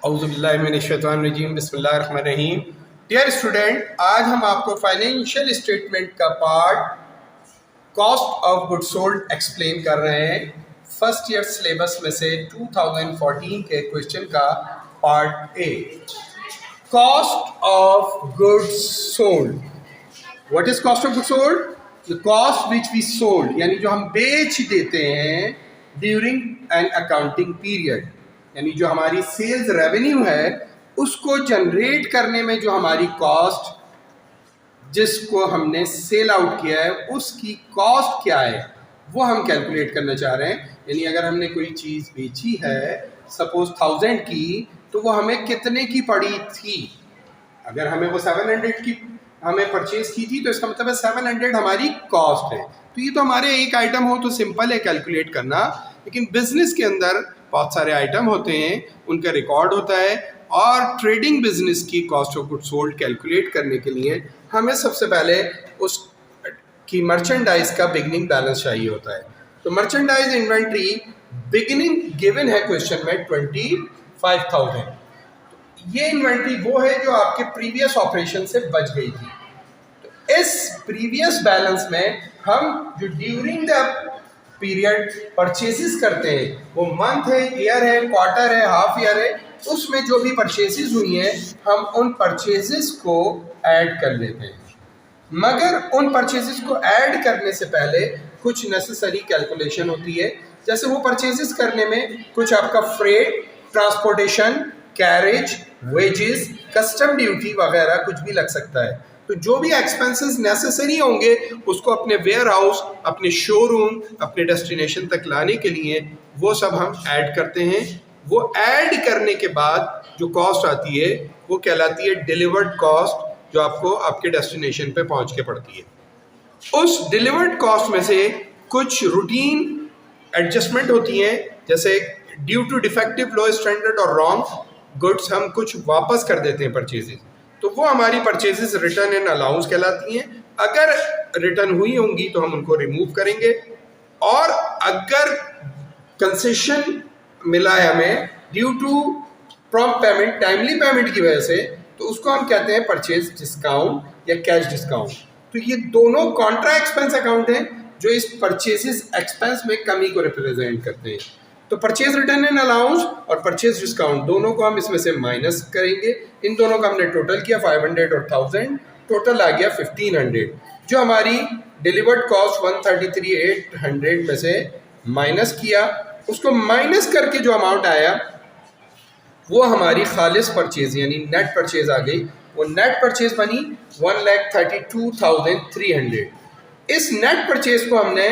औज़ुबिल्लाहिमिनश्शैतानिर्रजीम बिस्मिल्लाहिर्रहमानिर्रहीम। Dear student, आज हम आपको फाइनेंशियल स्टेटमेंट का part cost of goods sold explain कर रहे हैं। फर्स्ट ईयर सिलेबस में से 2014 के क्वेश्चन का part A, cost of goods sold. What is cost of goods sold? The cost which we sold, यानी जो हम बेच देते हैं ड्यूरिंग एन अकाउंटिंग पीरियड, यानी जो हमारी सेल्स रेवेन्यू है उसको जनरेट करने में जो हमारी कॉस्ट, जिसको हमने सेल आउट किया है उसकी कॉस्ट क्या है वो हम कैलकुलेट करना चाह रहे हैं। यानी अगर हमने कोई चीज़ बेची है सपोज 1000 की, तो वो हमें कितने की पड़ी थी। अगर हमें वो 700 की हमें परचेज की थी तो इसका मतलब है 700 हमारी कॉस्ट है। तो ये तो हमारे एक आइटम हो तो सिंपल है कैलकुलेट करना, लेकिन बिजनेस के अंदर बहुत सारे आइटम होते हैं, उनका रिकॉर्ड होता है, और ट्रेडिंग बिजनेस की cost of goods sold calculate करने के लिए हमें सबसे पहले उस की मर्चेंडाइज का बिगनिंग बैलेंस चाहिए होता है। तो मर्चेंडाइज इन्वेंट्री बिगिनिंग गिवन है क्वेश्चन में 25,000। ये इन्वेंट्री वो है जो आपके प्रीवियस ऑपरेशन से बच गई थी। तो इस प्रीवियस बैलेंस में हम जो ड्यूरिंग द पीरियड परचेसेस करते हैं, वो मंथ है, ईयर है, क्वार्टर है, हाफ ईयर है, उसमें जो भी परचेसेस हुई हैं हम उन परचेसेस को ऐड कर लेते हैं। मगर उन परचेसेस को ऐड करने से पहले कुछ नेसेसरी कैलकुलेशन होती है। जैसे वो परचेसेस करने में कुछ आपका freight, transportation, carriage, wages, custom duty वगैरह कुछ भी लग सकता है। तो जो भी एक्सपेंसेस नेसेसरी होंगे उसको अपने वेयर हाउस, अपने शोरूम, अपने डेस्टिनेशन तक लाने के लिए वो सब हम ऐड करते हैं। वो ऐड करने के बाद जो कॉस्ट आती है वो कहलाती है डिलीवर्ड कॉस्ट, जो आपको आपके डेस्टिनेशन पे पहुंच के पड़ती है। उस डिलीवर्ड कॉस्ट में से कुछ रूटीन एडजस्टमेंट होती हैं, जैसे due to defective, low standard और रॉन्ग गुड्स हम कुछ वापस कर देते हैं परचेजेस, तो वो हमारी परचेजेस रिटर्न एंड अलाउंस कहलाती हैं। अगर रिटर्न हुई होंगी तो हम उनको रिमूव करेंगे, और अगर कंसेशन मिला है हमें due to prompt payment, timely payment की वजह से, तो उसको हम कहते हैं परचेज डिस्काउंट या कैश डिस्काउंट। तो ये दोनों कॉन्ट्रा एक्सपेंस अकाउंट हैं जो इस परचेजेस एक्सपेंस में कमी को रिप्रेजेंट करते हैं। तो परचेज रिटर्न एंड अलाउंस और परचेज डिस्काउंट दोनों को हम इसमें से माइनस करेंगे। इन दोनों का हमने टोटल किया 500 और 1000, टोटल आ गया 1500। जो हमारी डिलीवर्ड कॉस्ट 133,800 में से माइनस किया, उसको माइनस करके जो अमाउंट आया वो हमारी खालिस परचेज यानी नेट परचेज आ गई। वो नेट परचेज बनी 1,32,300। इस नेट परचेज को हमने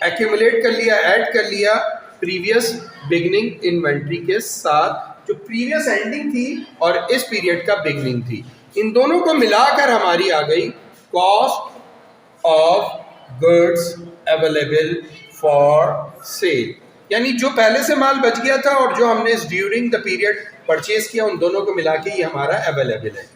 एक्यूमुलेट कर लिया, ऐड कर लिया प्रीवियस बिगनिंग इन्वेंट्री के साथ, जो प्रीवियस एंडिंग थी और इस पीरियड का बिगनिंग थी। इन दोनों को मिलाकर हमारी आ गई cost of goods available for sale, यानी जो पहले से माल बच गया था और जो हमने ड्यूरिंग द पीरियड परचेज किया, उन दोनों को मिला के ये हमारा अवेलेबल है।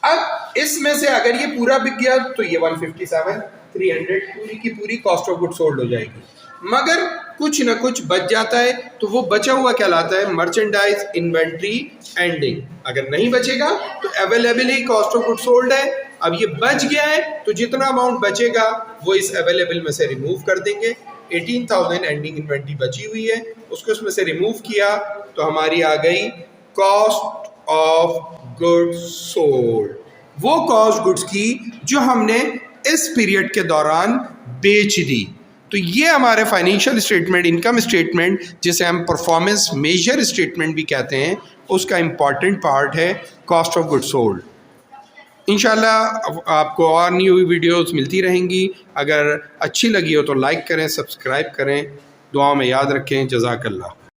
अब इसमें से अगर ये पूरा बिक गया तो ये 157,300 पूरी की पूरी कॉस्ट ऑफ गुड सोल्ड हो जाएगी। मगर कुछ ना कुछ बच जाता है तो वो बचा हुआ कहलाता है मर्चेंडाइज इन्वेंट्री एंडिंग। अगर नहीं बचेगा तो available he cost of good sold है। अब ये बच गया है तो जितना अमाउंट बचेगा वो इस अवेलेबल में से रिमूव कर देंगे। 18,000 एंडिंग इन्वेंट्री बची हुई है, उसको उसमें से रिमूव किया तो हमारी आ गई कॉस्ट ऑफ गुड्स सोल्ड, वो कॉस्ट गुड्स की जो हमने इस पीरियड के दौरान बेच दी। तो ये हमारे फाइनेंशियल स्टेटमेंट, इनकम स्टेटमेंट, जिसे हम परफॉर्मेंस मेजर स्टेटमेंट भी कहते हैं, उसका इम्पॉर्टेंट पार्ट है कॉस्ट ऑफ गुड्स सोल्ड। इंशाल्लाह आपको और न्यू वीडियोस मिलती रहेंगी। अगर अच्छी लगी हो तो लाइक करें, सब्सक्राइब करें, दुआ में याद रखें। जज़ाकल्लाह।